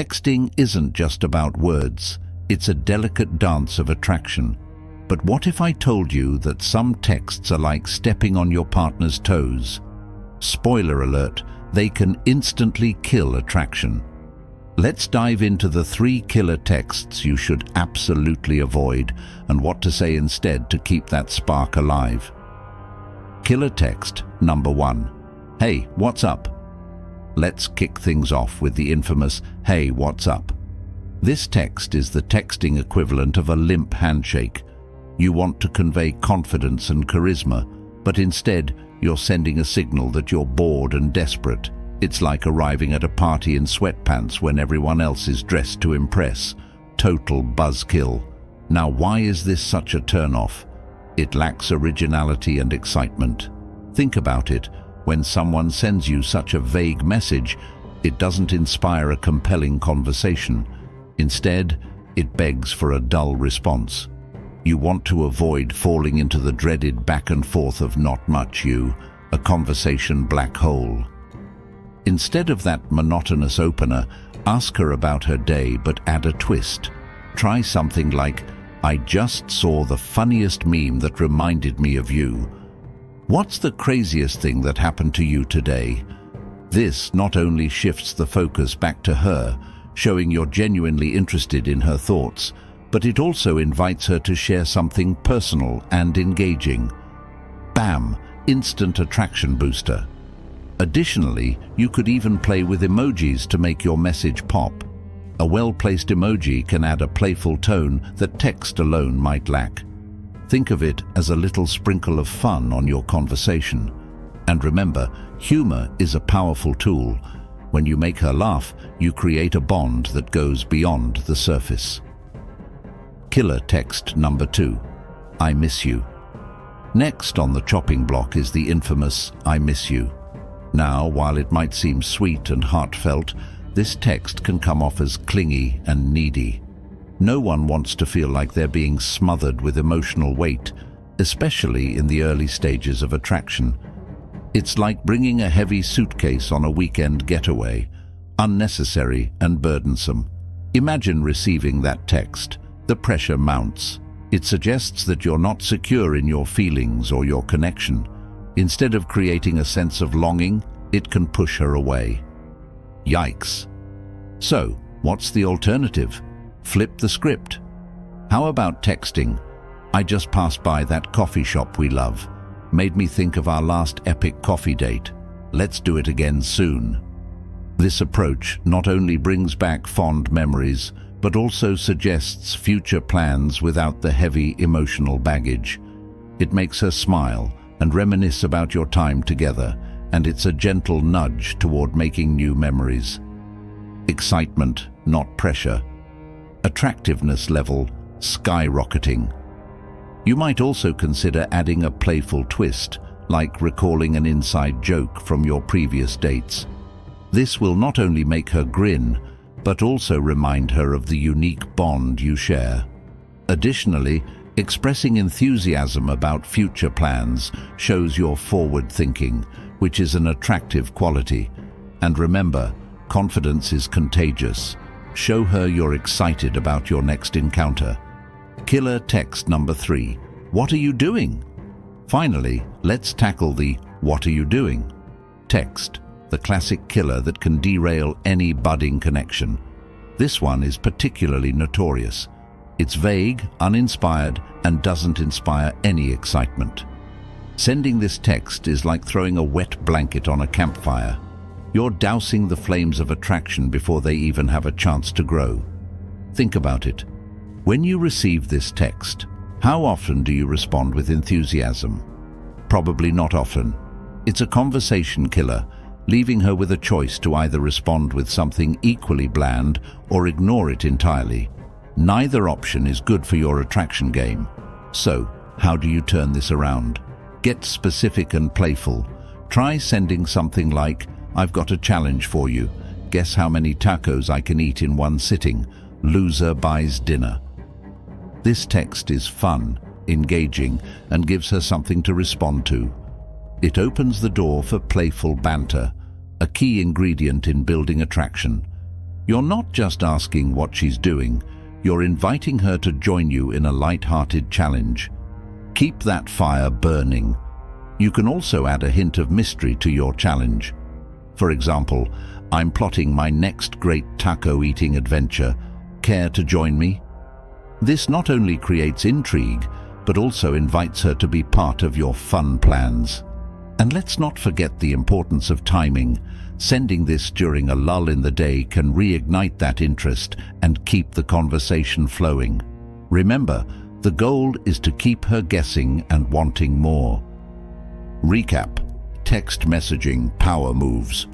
Texting isn't just about words, it's a delicate dance of attraction. But what if I told you that some texts are like stepping on your partner's toes? Spoiler alert, they can instantly kill attraction. Let's dive into the 3 killer texts you should absolutely avoid and what to say instead to keep that spark alive. Killer text number 1. Hey, what's up? Let's kick things off with the infamous, hey, what's up? This text is the texting equivalent of a limp handshake. You want to convey confidence and charisma, but instead you're sending a signal that you're bored and desperate. It's like arriving at a party in sweatpants when everyone else is dressed to impress. Total buzzkill. Now, why is this such a turn-off? It lacks originality and excitement. Think about it. When someone sends you such a vague message, it doesn't inspire a compelling conversation. Instead, it begs for a dull response. You want to avoid falling into the dreaded back and forth of not much you, a conversation black hole. Instead of that monotonous opener, ask her about her day but add a twist. Try something like, I just saw the funniest meme that reminded me of you. What's the craziest thing that happened to you today? This not only shifts the focus back to her, showing you're genuinely interested in her thoughts, but it also invites her to share something personal and engaging. Bam! Instant attraction booster. Additionally, you could even play with emojis to make your message pop. A well-placed emoji can add a playful tone that text alone might lack. Think of it as a little sprinkle of fun on your conversation. And remember, humor is a powerful tool. When you make her laugh, you create a bond that goes beyond the surface. Killer text number 2. I miss you. Next on the chopping block is the infamous I miss you. Now, while it might seem sweet and heartfelt, this text can come off as clingy and needy. No one wants to feel like they're being smothered with emotional weight, especially in the early stages of attraction. It's like bringing a heavy suitcase on a weekend getaway, unnecessary and burdensome. Imagine receiving that text. The pressure mounts. It suggests that you're not secure in your feelings or your connection. Instead of creating a sense of longing, it can push her away. Yikes. So, what's the alternative? Flip the script. How about texting? I just passed by that coffee shop we love. Made me think of our last epic coffee date. Let's do it again soon. This approach not only brings back fond memories, but also suggests future plans without the heavy emotional baggage. It makes her smile and reminisce about your time together, and it's a gentle nudge toward making new memories. Excitement, not pressure. Attractiveness level skyrocketing. You might also consider adding a playful twist, like recalling an inside joke from your previous dates. This will not only make her grin, but also remind her of the unique bond you share. Additionally, expressing enthusiasm about future plans shows your forward thinking, which is an attractive quality. And remember, confidence is contagious. Show her you're excited about your next encounter. Killer text number 3. What are you doing? Finally, let's tackle the what are you doing text, the classic killer that can derail any budding connection. This one is particularly notorious. It's vague, uninspired, and doesn't inspire any excitement. Sending this text is like throwing a wet blanket on a campfire. You're dousing the flames of attraction before they even have a chance to grow. Think about it. When you receive this text, how often do you respond with enthusiasm? Probably not often. It's a conversation killer, leaving her with a choice to either respond with something equally bland or ignore it entirely. Neither option is good for your attraction game. So, how do you turn this around? Get specific and playful. Try sending something like, I've got a challenge for you. Guess how many tacos I can eat in one sitting. Loser buys dinner. This text is fun, engaging, and gives her something to respond to. It opens the door for playful banter, a key ingredient in building attraction. You're not just asking what she's doing, you're inviting her to join you in a light-hearted challenge. Keep that fire burning. You can also add a hint of mystery to your challenge. For example, I'm plotting my next great taco-eating adventure. Care to join me? This not only creates intrigue, but also invites her to be part of your fun plans. And let's not forget the importance of timing. Sending this during a lull in the day can reignite that interest and keep the conversation flowing. Remember, the goal is to keep her guessing and wanting more. Recap: text messaging power moves.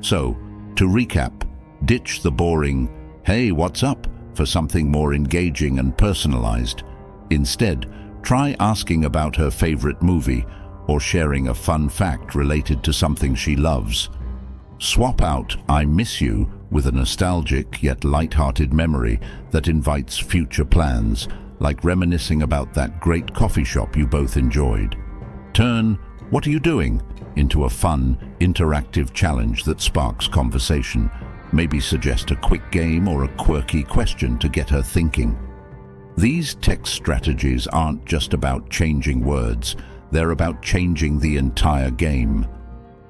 So, to recap, ditch the boring, "Hey, what's up?" for something more engaging and personalized. Instead, try asking about her favorite movie or sharing a fun fact related to something she loves. Swap out "I miss you" with a nostalgic yet light-hearted memory that invites future plans, like reminiscing about that great coffee shop you both enjoyed. Turn "What are you doing?" into a fun, interactive challenge that sparks conversation. Maybe suggest a quick game or a quirky question to get her thinking. These text strategies aren't just about changing words, they're about changing the entire game.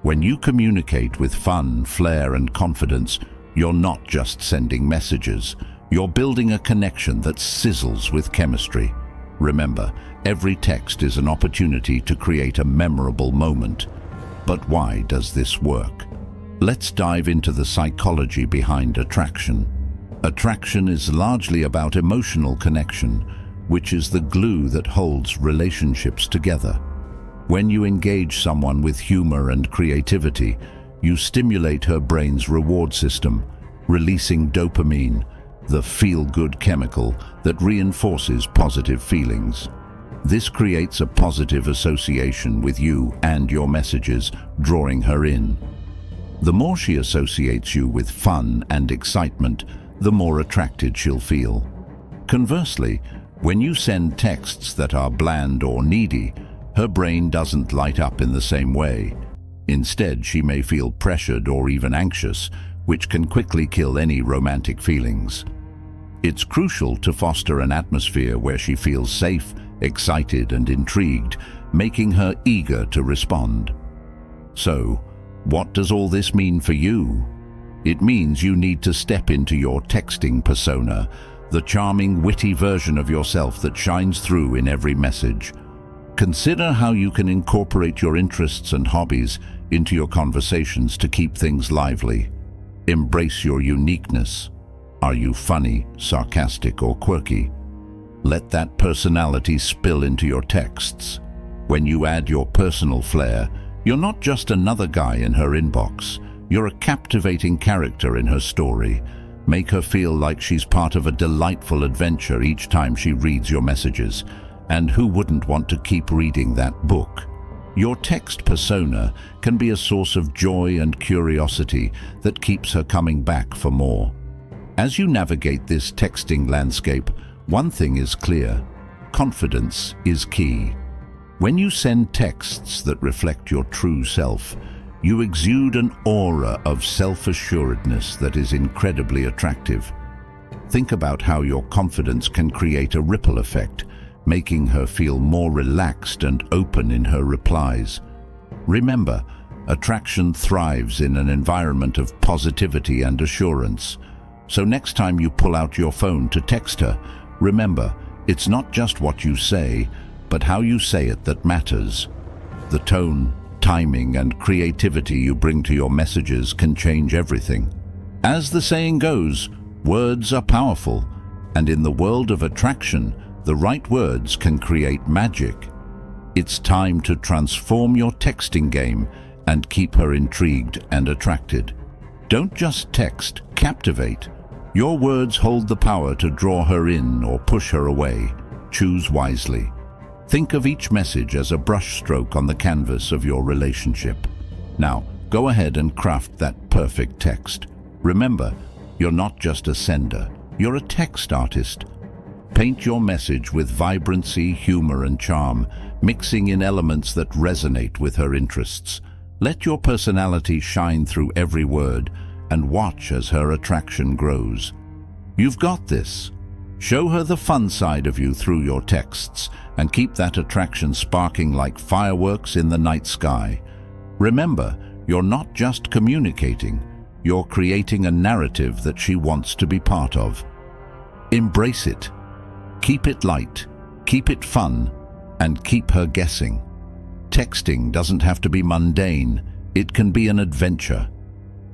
When you communicate with fun, flair, and confidence, you're not just sending messages, you're building a connection that sizzles with chemistry. Remember, every text is an opportunity to create a memorable moment. But why does this work? Let's dive into the psychology behind attraction. Attraction is largely about emotional connection, which is the glue that holds relationships together. When you engage someone with humor and creativity, you stimulate her brain's reward system, releasing dopamine, the feel-good chemical that reinforces positive feelings. This creates a positive association with you and your messages, drawing her in. The more she associates you with fun and excitement, the more attracted she'll feel. Conversely, when you send texts that are bland or needy, her brain doesn't light up in the same way. Instead, she may feel pressured or even anxious, which can quickly kill any romantic feelings. It's crucial to foster an atmosphere where she feels safe, excited, and intrigued, making her eager to respond. So, what does all this mean for you? It means you need to step into your texting persona, the charming, witty version of yourself that shines through in every message. Consider how you can incorporate your interests and hobbies into your conversations to keep things lively. Embrace your uniqueness. Are you funny, sarcastic, or quirky? Let that personality spill into your texts. When you add your personal flair, you're not just another guy in her inbox. You're a captivating character in her story. Make her feel like she's part of a delightful adventure each time she reads your messages. And who wouldn't want to keep reading that book? Your text persona can be a source of joy and curiosity that keeps her coming back for more. As you navigate this texting landscape, one thing is clear: confidence is key. When you send texts that reflect your true self, you exude an aura of self-assuredness that is incredibly attractive. Think about how your confidence can create a ripple effect, making her feel more relaxed and open in her replies. Remember, attraction thrives in an environment of positivity and assurance. So next time you pull out your phone to text her, remember, it's not just what you say, but how you say it that matters. The tone, timing, and creativity you bring to your messages can change everything. As the saying goes, words are powerful, and in the world of attraction, the right words can create magic. It's time to transform your texting game and keep her intrigued and attracted. Don't just text, captivate. Your words hold the power to draw her in or push her away. Choose wisely. Think of each message as a brushstroke on the canvas of your relationship. Now, go ahead and craft that perfect text. Remember, you're not just a sender, you're a text artist. Paint your message with vibrancy, humor, and charm, mixing in elements that resonate with her interests. Let your personality shine through every word, and watch as her attraction grows. You've got this. Show her the fun side of you through your texts and keep that attraction sparking like fireworks in the night sky. Remember, you're not just communicating, you're creating a narrative that she wants to be part of. Embrace it. Keep it light, keep it fun, and keep her guessing. Texting doesn't have to be mundane, it can be an adventure.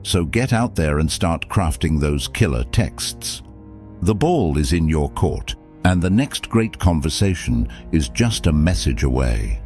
So get out there and start crafting those killer texts. The ball is in your court, and the next great conversation is just a message away.